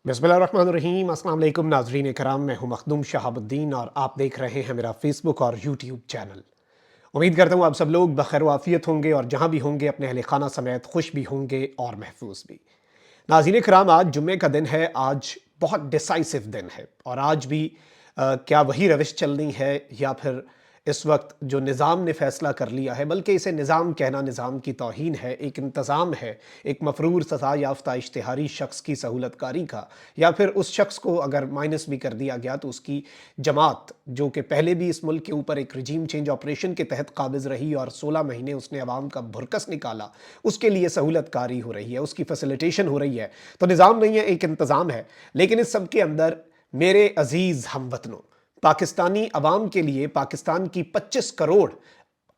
बिस्मिल्लाहिर्रहमानिर्रहीम। अस्सलाम वालेकुम नाज़रीन कराम, मैं हूं मखदूम शहाबुद्दीन और आप देख रहे हैं मेरा फेसबुक और यूट्यूब चैनल। उम्मीद करता हूं आप सब लोग बखैर वाफियत होंगे और जहां भी होंगे अपने अहल खाना समेत खुश भी होंगे और महफूज भी। नाज़रीन कराम, आज जुम्मे का दिन है। आज बहुत डिसाइसिव दिन है और आज भी क्या वही रविश चलनी है या फिर इस वक्त जो निज़ाम ने फ़ैसला कर लिया है, बल्कि इसे निज़ाम कहना निज़ाम की तौहीन है, एक इंतज़ाम है, एक मफ़रूर सज़ा याफ्ता इश्तिहारी शख्स की सहूलतकारी का, या फिर उस शख्स को अगर माइनस भी कर दिया गया तो उसकी जमात जो कि पहले भी इस मुल्क के ऊपर एक रिजीम चेंज ऑपरेशन के तहत काबिज़ रही और 16 महीने उसने अवाम का भुरकस निकाला, उसके लिए सहूलतकारी हो रही है, उसकी फैसिलिटेशन हो रही है। तो निज़ाम नहीं है, एक इंतज़ाम है। लेकिन इस सब के अंदर मेरे अजीज़ हमवतनों, पाकिस्तानी अवाम के लिए, पाकिस्तान की 25 करोड़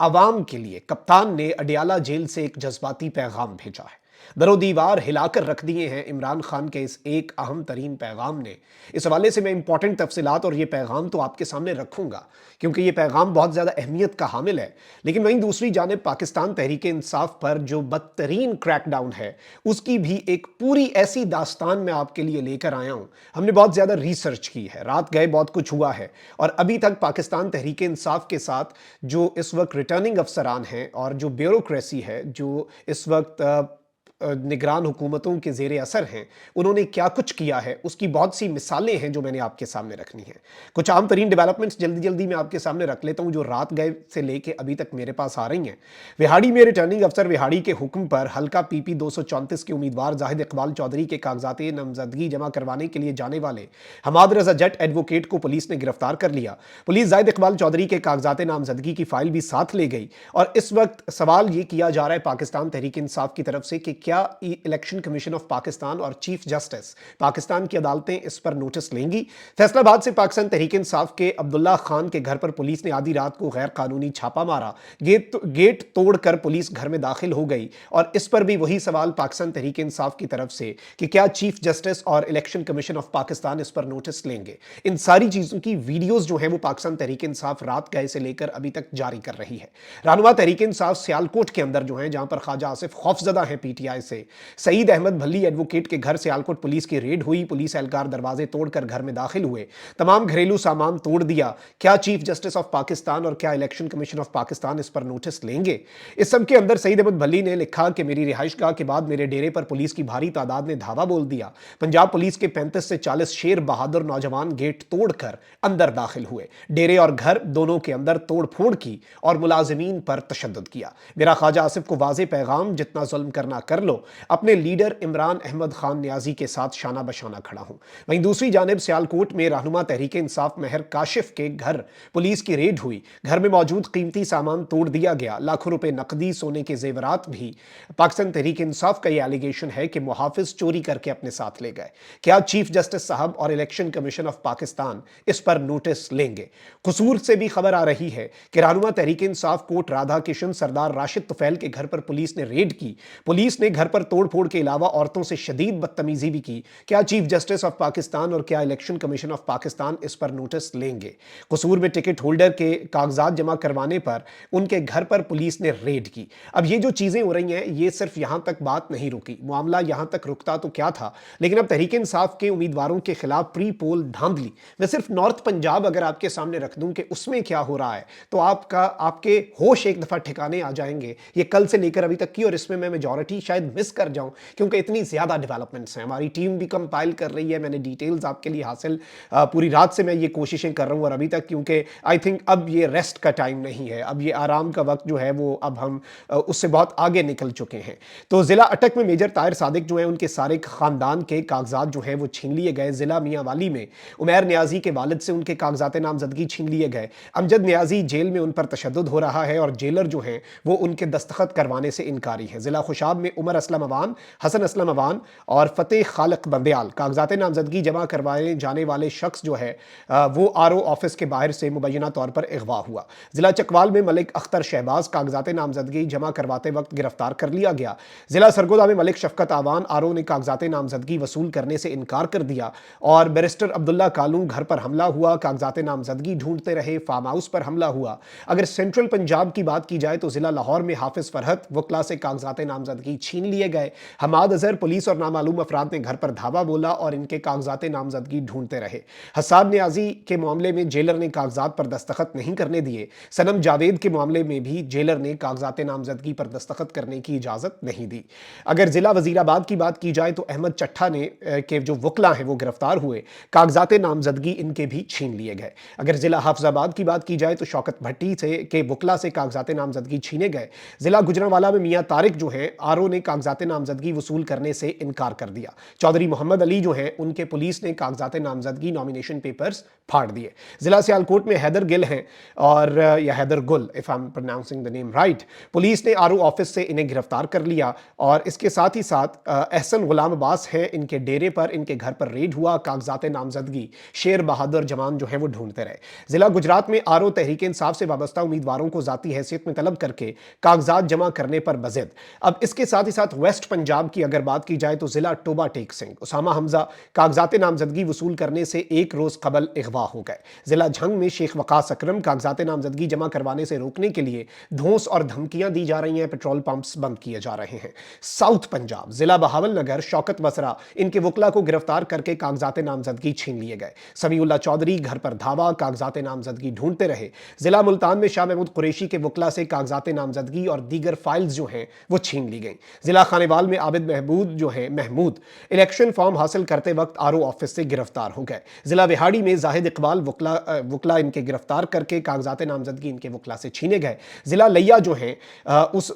अवाम के लिए कप्तान ने अडियाला जेल से एक जज्बाती पैगाम भेजा है। दरो दीवार हिलाकर रख दिए हैं इमरान खान के इस एक अहम तरीन पैगाम ने। इस हवाले से मैं इंपॉर्टेंट तफसीलात और ये पैगाम तो आपके सामने रखूंगा, क्योंकि ये पैगाम बहुत ज़्यादा अहमियत का हामिल है। लेकिन वहीं दूसरी जानिब पाकिस्तान तहरीक इंसाफ पर जो बदतरीन क्रैकडाउन है, उसकी भी एक पूरी ऐसी दास्तान मैं आपके लिए लेकर आया हूँ। हमने बहुत ज़्यादा रिसर्च की है, रात गए बहुत कुछ हुआ है, और अभी तक पाकिस्तान तहरीक इंसाफ के साथ जो इस वक्त रिटर्निंग अफसरान हैं और जो ब्यूरोक्रेसी है, जो इस वक्त निगरान हुकूमतों के ज़ेर असर हैं, उन्होंने क्या कुछ किया है, उसकी बहुत सी मिसालें हैं जो मैंने आपके सामने रखनी है। कुछ आम तरीन डेवलपमेंट्स जल्दी जल्दी मैं आपके सामने रख लेता हूं जो रात गए से लेके अभी तक मेरे पास आ रही हैं। विहाड़ी में रिटर्निंग अफसर विहाड़ी के हुक्म पर हल्का पीपी 234 के उम्मीदवार जाहिद इकबाल चौधरी के कागजात नामजदगी जमा करवाने के लिए जाने वाले हमाद रजा जट एडवोकेट को पुलिस ने गिरफ्तार कर लिया। पुलिस जाहिद इकबाल चौधरी के कागजात नामजदगी की फाइल भी साथ ले गई और इस वक्त सवाल ये किया जा रहा है पाकिस्तान तहरीक इंसाफ की तरफ से कि क्या इलेक्शन कमीशन ऑफ पाकिस्तान और चीफ जस्टिस पाकिस्तान की अदालतें इस पर नोटिस लेंगी। फैसलाबाद से पाकिस्तान तहरीक इंसाफ के अब्दुल्ला खान के घर पर पुलिस ने आधी रात को गैर कानूनी छापा मारा। गेट तोड़कर पुलिस घर में दाखिल हो गई और इस पर भी वही सवाल पाकिस्तान तहरीक इंसाफ की तरफ से कि क्या चीफ जस्टिस और इलेक्शन कमीशन ऑफ पाकिस्तान इस पर नोटिस लेंगे। इन सारी चीजों की वीडियोस जो है वो पाकिस्तान तहरीक इंसाफ रात गए से लेकर अभी तक जारी कर रही है। रहनुमा तहरीक इंसाफ सियालकोट के अंदर जो है, जहां पर ख्वाजा आसिफ खौफजदा है पीटीआई से, सईद अहमद भल्ली एडवोकेट के घर सियालकोट पुलिस की रेड हुई। पुलिस एहलकार दरवाजे तोड़कर घर में दाखिल हुए, तमाम घरेलू सामान तोड़ दिया। क्या चीफ जस्टिस ऑफ पाकिस्तान और क्या इलेक्शन कमीशन ऑफ पाकिस्तान इस पर नोटिस लेंगे? इस सब के अंदर सईद अहमद भल्ली ने लिखा कि मेरी रिहाइशगाह के बाद मेरे डेरे पर पुलिस की भारी तादाद ने धावा बोल दिया। पंजाब पुलिस के 35 से 40 शेर बहादुर नौजवान गेट तोड़कर अंदर दाखिल हुए, डेरे और घर दोनों के अंदर तोड़ फोड़ की और मुलाजिमीन पर तशद्दुद किया। मेरा ख्वाजा आसिफ को वाज़े पैगाम, जितना जुल्म करना कर लो, अपने लीडर इमरान अहमद खान न्याजी के साथ शाना बशाना खड़ा हूं। वहीं दूसरी जानिब सियालकोट में रहनुमा तहरीक इंसाफ महर काशिफ के घर पुलिस की रेड हुई। घर में मौजूद कीमती सामान तोड़ दिया गया, लाखों रुपए नकदी, सोने के जेवरात भी। पाकिस्तान तहरीक इंसाफ का यह एलिगेशन है कि मुहाफिज चोरी करके अपने साथ ले गए। क्या चीफ जस्टिस साहब और इलेक्शन कमीशन ऑफ पाकिस्तान इस पर नोटिस लेंगे? कसूर से भी खबर आ रही है कि रहनुमा तहरीक इंसाफ कोट राधा किशन सरदार राशिद तुफैल के घर पर पुलिस ने रेड की। पुलिस ने घर पर तोड़ फोड़ के अलावा औरतों से शदीद बदतमीजी भी की। क्या चीफ जस्टिस ऑफ पाकिस्तान और क्या इलेक्शन कमीशन ऑफ पाकिस्तान इस पर नोटिस लेंगे? कसूर में टिकट होल्डर के कागजात जमा करवाने पर उनके घर पर पुलिस ने रेड की। अब ये जो चीजें हो रही हैं, ये सिर्फ यहां तक बात नहीं रुकी। मामला यहां तक रुकता तो क्या था, लेकिन अब तहरीक इंसाफ के उम्मीदवारों के खिलाफ प्री पोल धांधली, मैं सिर्फ नॉर्थ पंजाब अगर आपके सामने रख दूं कि उसमें क्या हो रहा है, तो आपके होश एक दफा ठिकाने आ जाएंगे। ये कल से लेकर अभी तक की, और इसमें मैं मेजॉरिटी शायद मिस कर जाऊं क्योंकि इतनी ज्यादा डेवलपमेंट्स हैं। हमारी टीम भी कंपाइल कर रही है, मैंने डिटेल्स आपके लिए हासिल, पूरी रात से मैं ये कोशिशें कर रहा हूं, और अभी तक क्योंकि आई थिंक अब ये रेस्ट का टाइम नहीं है, अब ये आराम का वक्त जो है वो अब हम उससे बहुत आगे निकल चुके हैं। तो जिला अटक में मेजर ताहिर सादिक जो है, उनके सारे खानदान के कागजात जो है वो छीन लिए गए। जिला मियांवाली में उमैर न्याजी के वालिद से उनके कागजात नामजदगी छीन लिए गए। अमजद न्याजी जेल में उन पर तशद्दुद हो रहा है और जेलर जो है वो उनके दस्तखत करवाने से इनकारी है। जिला खुशाब में उमर असलम अवान, हसन असलम अवान और फतेह खालिक बंदयाल कागजात नामजदगी जमा करवाए जाने वाले शख्स जो है वो आरओ ऑफिस के बाहर से मुबैना तौर पर अगवा हुआ। जिला चकवाल में मलिक अख्तर शहबाज कागजात नामजदगी जमा करवाते वक्त गिरफ्तार कर लिया गया। जिला सरगोदा में मलिक शफकत आवान आरओ ने कागजात नामजदगी वसूल करने से इनकार कर दिया और बैरिस्टर अब्दुल्ला कालू घर पर हमला हुआ, कागजात नामजदगी ढूंढते रहे, फार्म हाउस पर हमला हुआ। अगर सेंट्रल पंजाब की बात की जाए तो जिला लाहौर में हाफिज फरहत वकला से कागजात नामजदगी छीनी छीन लिए गए। हमाद अजहर, पुलिस और नामालूम अफराद ने घर पर धावा बोला और इनके कागजात नामजदगी ढूंढते रहे। हसाब नियाजी के मामले में जेलर ने कागजात पर दस्तखत नहीं करने दिए। सनम जावेद के मामले में भी जेलर ने कागजात नामजदगी पर दस्तखत करने की इजाजत नहीं दी। अगर जिला वजीराबाद की बात की जाए तो अहमद चट्ठा ने के जो वकला हैं वो गिरफ्तार हुए, कागजात नामजदगी इनके भी छीन लिए गए। अगर जिला हाफजाबाद की बात की जाए तो शौकत भट्टी से के वकला से कागजात नामजदगी छीने गए। जिला गुजरांवाला में मियां तारिक जो हैं, आरओ ने कागजात नामजदगी वसूल करने से इनकार कर दिया। चौधरी मोहम्मद अली जो हैं, उनके पुलिस ने कागजात नामजदगी नॉमिनेशन पेपर्स फाड़ दिए। जिला सियालकोट में हैदर गिल हैं और या हैदर गुल, if I am pronouncing the name right, police ने आरओ ऑफिस से इन्हें गिरफ्तार कर लिया और इसके साथ ही साथ एहसन गुलाम अब्बास हैं, इनके डेरे पर, इनके घर पर रेड हुआ। कागजात नामजदगी शेर बहादुर जवान जो है वो ढूंढते रहे। जिला गुजरात में आरओ तहरीक इंसाफ से वाबस्ता उम्मीदवारों को जाती हैसियत में तलब करके कागजात जमा करने पर बजिद। अब इसके साथ ही साथ वेस्ट पंजाब की अगर बात की जाए तो जिला टोबा टेक सिंह, उसामा हमजा कागजात नामजदगी वसूल करने से एक रोज कबल अगवा हो गए। जिला झंग में शेख वकास अकरम कागजात नामजदगी जमा करवाने से रोकने के लिए धौंस और धमकियां दी जा रही हैं, पेट्रोल पंप्स बंद किए जा रहे हैं। साउथ पंजाब जिला बहावल नगर शौकत बसरा, इनके वकला को गिरफ्तार करके कागजात नामजदगी छीन लिए गए। समीउल्लाह चौधरी घर पर धावा, कागजात नामजदगी ढूंढते रहे। जिला मुल्तान में शाह महमूद कुरैशी के वकला से कागजात नामजदगी और दीगर फाइल्स जो हैं वो छीन ली गई। जिला खानेवाल में आबिद महमूद इलेक्शन फॉर्म हासिल करते वक्त आरओ ऑफिस से गिरफ्तार हो गए। जिला विहाड़ी में जाहिद इकबाल वकला इनके गिरफ्तार करके कागजात नामजदगी इनके वकला से छीने गए। जिला लिया जो है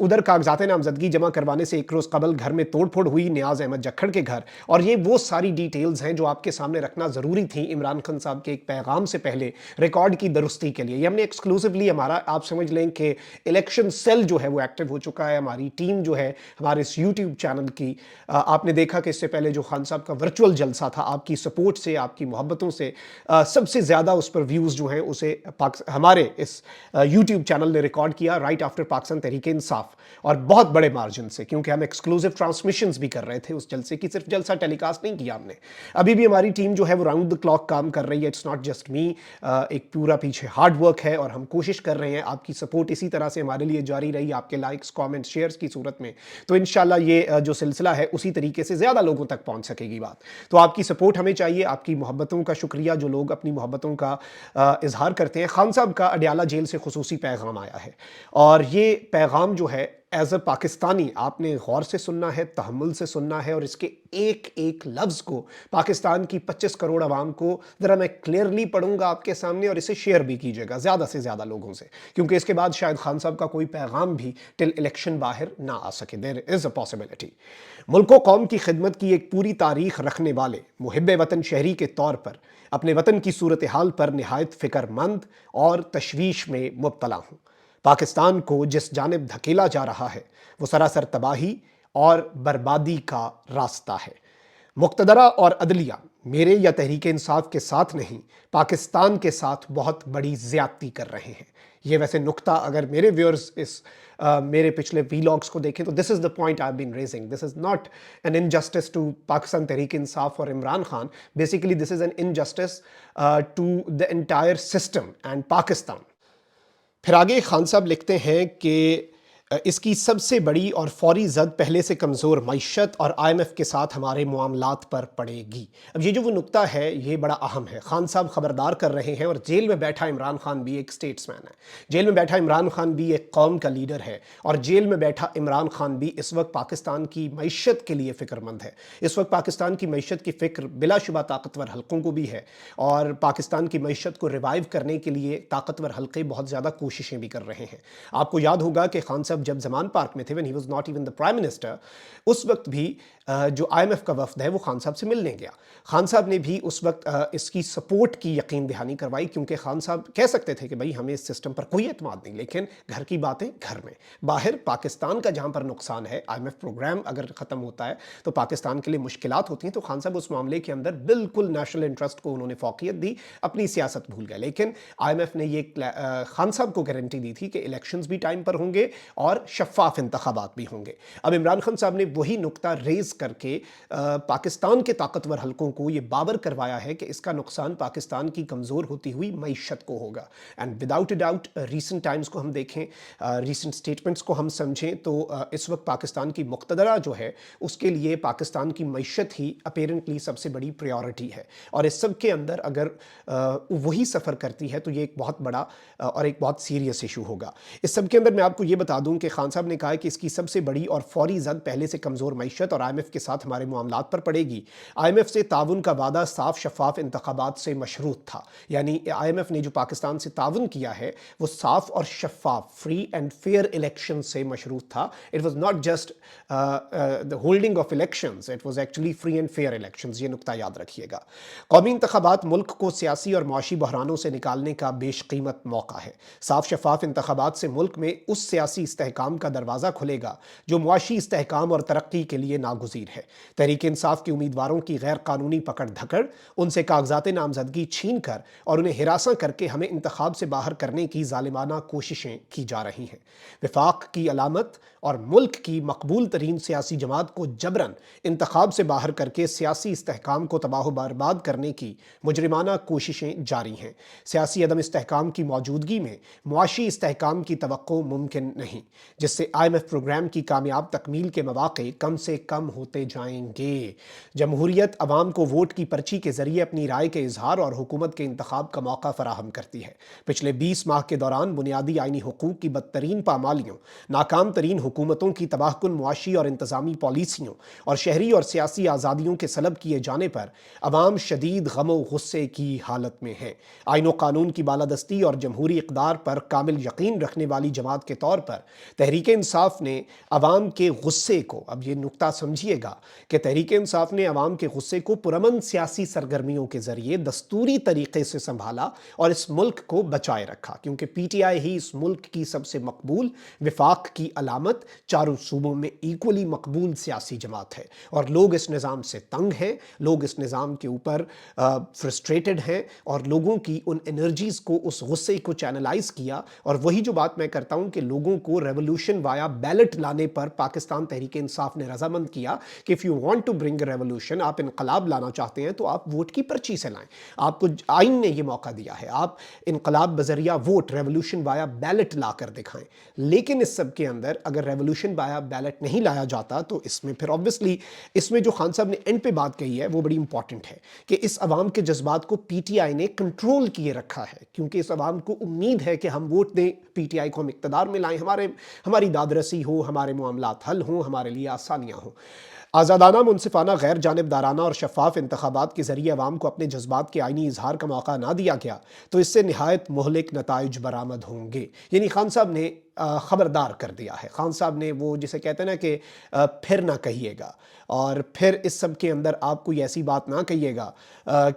उधर कागजात नामजदगी जमा करवाने से एक रोज कबल घर में तोड़फोड़ हुई नियाज अहमद जक्खड़ के घर। और ये वो सारी डिटेल्स हैं जो आपके सामने रखना जरूरी थी इमरान खान साहब के एक पैगाम से पहले रिकॉर्ड की दुरुस्ती के लिए। ये हमने एक्सक्लूसिवली हमारा, आप समझ लें कि इलेक्शन सेल जो है वो एक्टिव हो चुका है। हमारी टीम जो है हमारे इस यूट्यूब चैनल की, आपने देखा कि इससे पहले जो खान साहब का वर्चुअल जलसा था, आपकी सपोर्ट से, आपकी मोहब्बतों से सबसे ज़्यादा उस पर व्यूज़ जो हैं उसे हमारे इस यूट्यूब चैनल ने रिकॉर्ड किया राइट आफ्टर पाकिस्तान तहरीक इंसाफ, और बहुत बड़े मार्जिन से, क्योंकि हम एक्सक्लूसिव ट्रांसमिशंस भी कर रहे थे उस जलसे की, सिर्फ जलसा टेलीकास्ट नहीं किया हमने। अभी भी हमारी टीम जो है वो राउंड द क्लॉक काम कर रही है, इट्स नॉट जस्ट मी, एक पूरा पीछे हार्ड वर्क है और हम कोशिश कर रहे हैं आपकी सपोर्ट इसी तरह से हमारे लिए जारी रही, आपके लाइक्स, कमेंट्स, शेयर्स की सूरत में, तो इंशाल्लाह ये जो सिलसिला है उसी तरीके से ज़्यादा लोगों तक पहुंच सकेगी बात। तो आपकी सपोर्ट हमें चाहिए, आपकी मोहब्बतों का शुक्रिया, जो लोग अपनी मोहब्बतों का इजहार करते हैं। खान साहब का अडयाला जेल से खुसूसी पैगाम आया है और ये पैगाम जो है एज अ पाकिस्तानी आपने गौर से सुनना है, तहम्मुल से सुनना है और इसके एक एक लफ्ज़ को पाकिस्तान की 25 करोड़ आवाम को ज़रा मैं क्लियरली पढ़ूंगा आपके सामने, और इसे शेयर भी कीजिएगा ज़्यादा से ज़्यादा लोगों से, क्योंकि इसके बाद शायद खान साहब का कोई पैगाम भी टिल इलेक्शन बाहर ना आ सके। There is a possibility. मुल्क व कौम की खिदमत की एक पूरी तारीख रखने वाले मुहिब्बे वतन शहरी के तौर पर अपने वतन की सूरत हाल पर निहायत फ़िक्रमंद और तशवीश में मुब्तला हूँ। पाकिस्तान को जिस जानिब धकेला जा रहा है वो सरासर तबाही और बर्बादी का रास्ता है। मुक़्तदरा और अदलिया मेरे या तहरीक इंसाफ के साथ नहीं, पाकिस्तान के साथ बहुत बड़ी ज़्यादती कर रहे हैं। ये वैसे नुक्ता अगर मेरे व्यूअर्स इस मेरे पिछले वीलॉग्स को देखें तो this is the point I have been raising. This is not an injustice to Pakistan Tehreek Insaf और Imran Khan, basically this is an injustice to the entire system and Pakistan. फिर आगे खान साहब लिखते हैं कि इसकी सबसे बड़ी और फौरी जद पहले से कमज़ोर मईशत और IMF के साथ हमारे मामलात पर पड़ेगी। अब ये जो वो नुक्ता है ये बड़ा अहम है। खान साहब खबरदार कर रहे हैं, और जेल में बैठा इमरान खान भी एक स्टेट्समैन है, जेल में बैठा इमरान खान भी एक कौम का लीडर है, और जेल में बैठा इमरान खान भी इस वक्त पाकिस्तान की मईशत के लिए फ़िक्रमंद है। इस वक्त पाकिस्तान की मईशत की फ़िक्र बिलाशुबा ताकतवर हल्कों को भी है, और पाकिस्तान की मईशत को रिवाइव करने के लिए ताकतवर हल्के बहुत ज़्यादा कोशिशें भी कर रहे हैं। आपको याद होगा कि खान साहब जब ज़मान पार्क में थे, when he was not even the prime minister, उस वक्त भी जो IMF का वफ्द है वो खान साहब से मिलने गया। खान साहब ने भी उस वक्त इसकी सपोर्ट की यकीन दहानी करवाई, क्योंकि खान साहब कह सकते थे कि भाई हमें इस सिस्टम पर कोई एतमाद नहीं, लेकिन घर की बातें घर में, बाहर पाकिस्तान का जहाँ पर नुकसान है, IMF प्रोग्राम अगर ख़त्म होता है तो पाकिस्तान के लिए मुश्किलात होती हैं। तो खान साहब उस मामले के अंदर बिल्कुल नेशनल इंटरेस्ट को उन्होंने फौकियत दी, अपनी सियासत भूल गए। लेकिन IMF ने ये खान साहब को गारंटी दी थी कि इलेक्शंस भी टाइम पर होंगे और शफाफ इंतखाबात भी होंगे। अब इमरान खान साहब ने वही नुक्ता रेज کر کے پاکستان کے طاقتور حلقوں کو یہ باور کروایا ہے کہ اس کا نقصان پاکستان کی کمزور ہوتی ہوئی معیشت کو ہوگا. And without a doubt recent Times کو ہم دیکھیں, ریسنٹ سٹیٹمنٹس کو ہم سمجھیں تو اس وقت پاکستان کی مقتدرہ جو ہے اس کے لیے پاکستان کی معیشت ہی اپیرنٹلی سب سے بڑی پریورٹی ہے, اور اس سب کے اندر اگر وہی سفر کرتی ہے تو یہ ایک بہت بڑا اور ایک بہت سیریس ایشو ہوگا. اس سب کے اندر میں آپ کو یہ بتا دوں کہ خان صاحب نے کہا کہ اس کی سب سے بڑی اور فوری زد پہلے سے کمزور معیشت اور آئی ایم ایف کے ساتھ ہمارے معاملات پر پڑے گی. آئی ایم ایف سے تعاون کا وعدہ صاف شفاف انتخابات سے مشروط تھا, یعنی آئی ایم ایف نے جو پاکستان سے تعاون کیا ہے وہ صاف اور شفاف فری اینڈ فیئر الیکشن سے مشروط تھا. It was not just the holding of elections, it was actually free and fair elections. یہ نقطہ یاد رکھیے گا. قومی انتخابات ملک کو سیاسی اور معاشی بحرانوں سے نکالنے کا بیش قیمت موقع ہے. صاف شفاف انتخابات سے ملک میں اس سیاسی استحکام کا دروازہ کھلے گا جو معاشی استحکام اور ترقی کے لیے ناگزیر ہے. تحریک انصاف کے امیدواروں کی غیر قانونی پکڑ دھکڑ, ان سے کاغذات نامزدگی چھین کر اور انہیں ہراساں کر کے ہمیں انتخاب سے باہر کرنے کی ظالمانہ کوششیں کی جا رہی ہیں. وفاق کی علامت اور ملک کی مقبول ترین سیاسی جماعت کو جبراً انتخاب سے باہر کر کے سیاسی استحکام کو تباہ و برباد کرنے کی مجرمانہ کوششیں جاری ہیں. سیاسی عدم استحکام کی موجودگی میں معاشی استحکام کی توقع ممکن نہیں, جس سے آئی ایم ایف پروگرام کی کامیاب تکمیل کے مواقع کم سے کم ہوتے جائیں گے. جمہوریت عوام کو ووٹ کی پرچی کے ذریعے اپنی رائے کے اظہار اور حکومت کے انتخاب کا موقع فراہم کرتی ہے. پچھلے 20 ماہ کے دوران بنیادی آئینی حقوق کی بدترین پامالیوں, ناکام ترین حکومتوں کی تباہ کن معاشی اور انتظامی پالیسیوں اور شہری اور سیاسی آزادیوں کے سلب کیے جانے پر عوام شدید غم و غصے کی حالت میں ہے. آئین و قانون کی بالادستی اور جمہوری اقدار پر کامل یقین رکھنے والی جماعت کے طور پر تحریک انصاف نے عوام کے غصے کو, اب یہ نقطہ سمجھیے گا کہ تحریک انصاف نے عوام کے غصے کو پرامن سیاسی سرگرمیوں کے ذریعے دستوری طریقے سے سنبھالا اور اس ملک کو بچائے رکھا, کیونکہ پی ٹی آئی ہی اس ملک کی سب سے مقبول, وفاق کی علامت, چاروں صوبوں میں ایکولی مقبول سیاسی جماعت ہے. اور لوگ اس نظام سے تنگ ہیں, لوگ اس نظام کے اوپر فرسٹریٹڈ ہیں, اور لوگوں کی ان انرجیز کو, اس غصے کو چینلائز کیا. اور وہی جو بات میں کرتا ہوں کہ لوگوں کو ریولوشن وایا بیلٹ لانے پر پاکستان تحریک انصاف نے رضامند کیا کہ if you want to bring a revolution, آپ انقلاب لانا چاہتے ہیں تو آپ ووٹ کی پرچی سے لائیں. آپ کو آئین نے یہ موقع دیا ہے, آپ انقلاب بذریعہ ووٹ, ریولوشن وایا بیلٹ لا کر دکھائیں. لیکن اس سب کے اندر اگر ریولوشن وایا بیلٹ نہیں لایا جاتا تو اس میں پھر obviously اس میں جو خان صاحب نے اینڈ پہ بات کہی ہے وہ بڑی امپورٹنٹ ہے کہ اس عوام کے جذبات کو پی ٹی آئی نے کنٹرول کیے رکھا ہے, کیونکہ اس عوام کو امید ہے کہ ہم ووٹ دیں, پی ٹی آئی کو ہم اقتدار میں لائیں, ہماری داد رسی ہو, ہمارے معاملات حل ہوں, ہمارے لیے آسانیاں ہوں. آزادانہ, منصفانہ, غیر جانبدارانہ اور شفاف انتخابات کے ذریعے عوام کو اپنے جذبات کے آئینی اظہار کا موقع نہ دیا گیا تو اس سے نہایت مہلک نتائج برآمد ہوں گے. یعنی خان صاحب نے خبردار کر دیا ہے. خان صاحب نے وہ جسے کہتے ہیں نا کہ پھر نہ کہیے گا, اور پھر اس سب کے اندر آپ کوئی ایسی بات نہ کہیے گا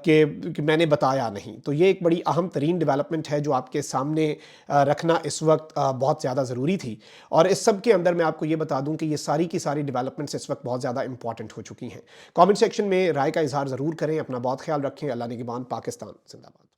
کہ میں نے بتایا نہیں. تو یہ ایک بڑی اہم ترین ڈیولپمنٹ ہے جو آپ کے سامنے رکھنا اس وقت بہت زیادہ ضروری تھی. اور اس سب کے اندر میں آپ کو یہ بتا دوں کہ یہ ساری کی ساری ڈیولپمنٹس اس وقت بہت زیادہ امپورٹنٹ ہو چکی ہیں. کامنٹ سیکشن میں رائے کا اظہار ضرور کریں. اپنا بہت خیال رکھیں. اللہ نگہبان. پاکستان زندہ باد.